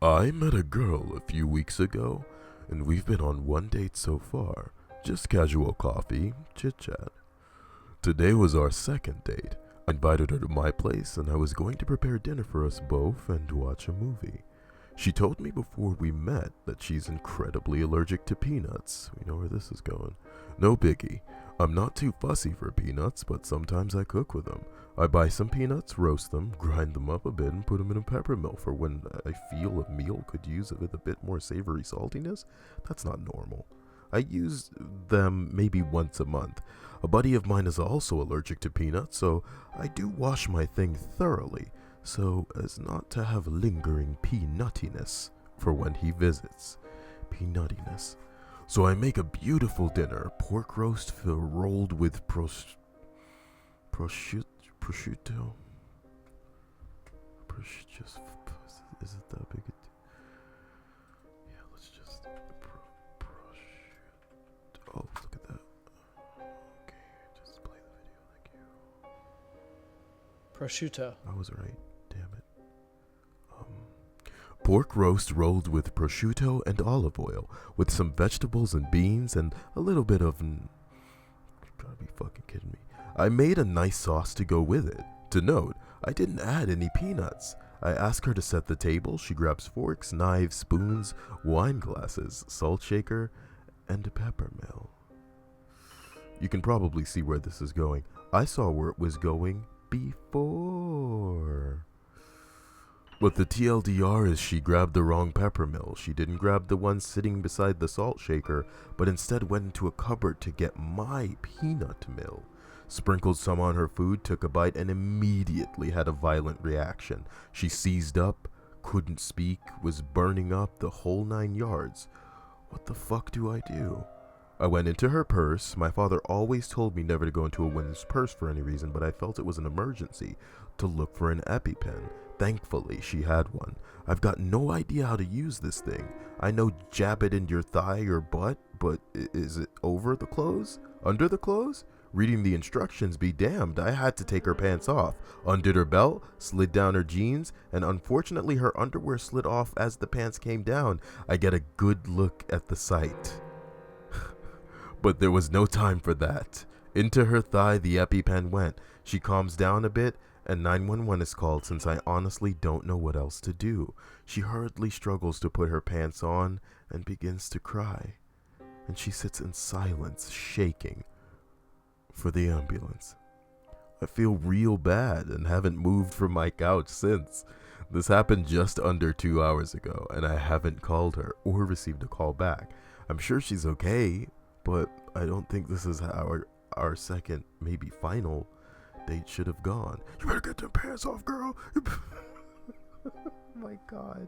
I met a girl a few weeks ago, and we've been on one date so far. Just casual coffee, chit chat. Today was our second date. I invited her to my place, and I was going to prepare dinner for us both and watch a movie. She told me before we met that she's incredibly allergic to peanuts. We know where this is going. No biggie. I'm not too fussy for peanuts, but sometimes I cook with them. I buy some peanuts, roast them, grind them up a bit, and put them in a pepper mill for when I feel a meal could use with a bit more savory saltiness. That's not normal. I use them maybe once a month. A buddy of mine is also allergic to peanuts, so I do wash my thing thoroughly, so as not to have lingering peanuttiness for when he visits. Peanuttiness. So I make a beautiful dinner, pork roast rolled with prosciutto. Prosciutto. Just is it that big? Yeah, let's just prosciutto. Oh, look at that. Okay, just play the video. Thank you. Prosciutto. I was right. Damn it. Pork roast rolled with prosciutto and olive oil, with some vegetables and beans and a little bit of. You gotta be fucking kidding me. I made a nice sauce to go with it. To note, I didn't add any peanuts. I ask her to set the table. She grabs forks, knives, spoons, wine glasses, salt shaker, and a pepper mill. You can probably see where this is going. I saw where it was going before. But the TLDR is she grabbed the wrong pepper mill. She didn't grab the one sitting beside the salt shaker, but instead went into a cupboard to get my peanut mill. Sprinkled some on her food, took a bite, and immediately had a violent reaction. She seized up, couldn't speak, was burning up, the whole 9 yards. What the fuck do I do? I went into her purse. My father always told me never to go into a woman's purse for any reason, but I felt it was an emergency to look for an EpiPen. Thankfully, she had one. I've got no idea how to use this thing. I know jab it in your thigh or butt, but is it over the clothes? Under the clothes? Reading the instructions, be damned, I had to take her pants off, undid her belt, slid down her jeans, and unfortunately her underwear slid off as the pants came down. I get a good look at the sight. But there was no time for that. Into her thigh the EpiPen went. She calms down a bit, and 911 is called since I honestly don't know what else to do. She hurriedly struggles to put her pants on and begins to cry. And she sits in silence, shaking, for the ambulance. I feel real bad and haven't moved from my couch since. This happened just under 2 hours ago, and I haven't called her or received a call back. I'm sure she's okay, but I don't think this is how our second, maybe final, date should have gone. You better get them pants off, girl. My God.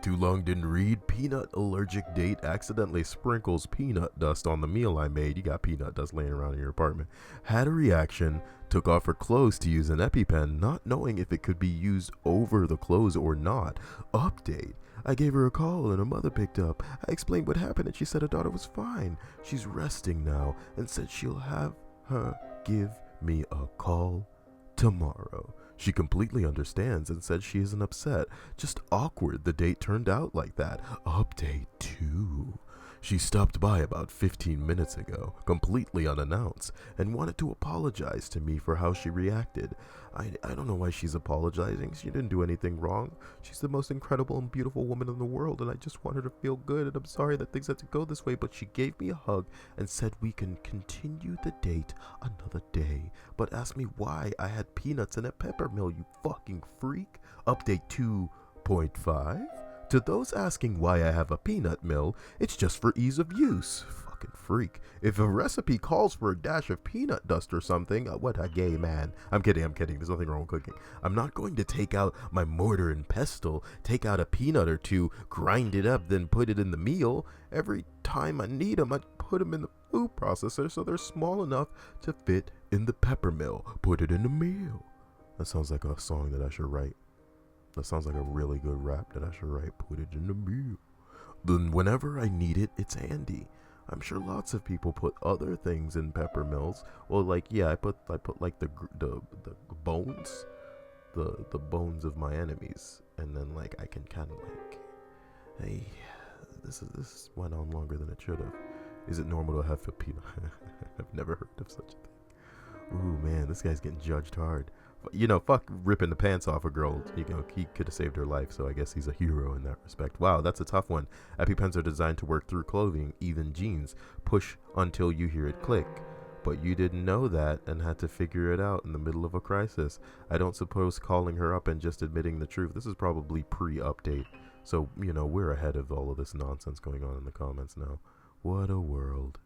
Too long didn't read. Peanut allergic date accidentally sprinkles peanut dust on the meal I made. You got peanut dust laying around in your apartment. Had a reaction. Took off her clothes to use an EpiPen, not knowing if it could be used over the clothes or not. Update. I gave her a call and her mother picked up. I explained what happened and she said her daughter was fine. She's resting now and said she'll have her give me a call tomorrow. She completely understands and said she isn't upset. Just awkward the date turned out like that. Update 2. She stopped by about 15 minutes ago, completely unannounced, and wanted to apologize to me for how she reacted. I don't know why she's apologizing. She didn't do anything wrong. She's the most incredible and beautiful woman in the world, and I just want her to feel good, and I'm sorry that things had to go this way, but she gave me a hug and said we can continue the date another day, but asked me why I had peanuts in a pepper mill, you fucking freak. Update 2.5. To those asking why I have a peanut mill, it's just for ease of use. Fucking freak. If a recipe calls for a dash of peanut dust or something, what a gay man. I'm kidding. There's nothing wrong with cooking. I'm not going to take out my mortar and pestle, take out a peanut or two, grind it up, then put it in the meal. Every time I need them, I put them in the food processor so they're small enough to fit in the pepper mill. Put it in the meal. That sounds like a song that I should write. That sounds like a really good rap that I should write. Put it in the meal. Then whenever I need it, it's handy. I'm sure lots of people put other things in pepper mills. Well, like, yeah, I put like the bones, the bones of my enemies and then like I can kind of like, hey, this went on longer than it should have. Is it normal to have a peanut? I've never heard of such a thing. Ooh man, this guy's getting judged hard. You know, fuck ripping the pants off a girl. You know, he could have saved her life, so I guess he's a hero in that respect. Wow, that's a tough one. EpiPens are designed to work through clothing, even jeans. Push until you hear it click. But you didn't know that and had to figure it out in the middle of a crisis. I don't suppose calling her up and just admitting the truth. This is probably pre-update. So, you know, we're ahead of all of this nonsense going on in the comments now. What a world.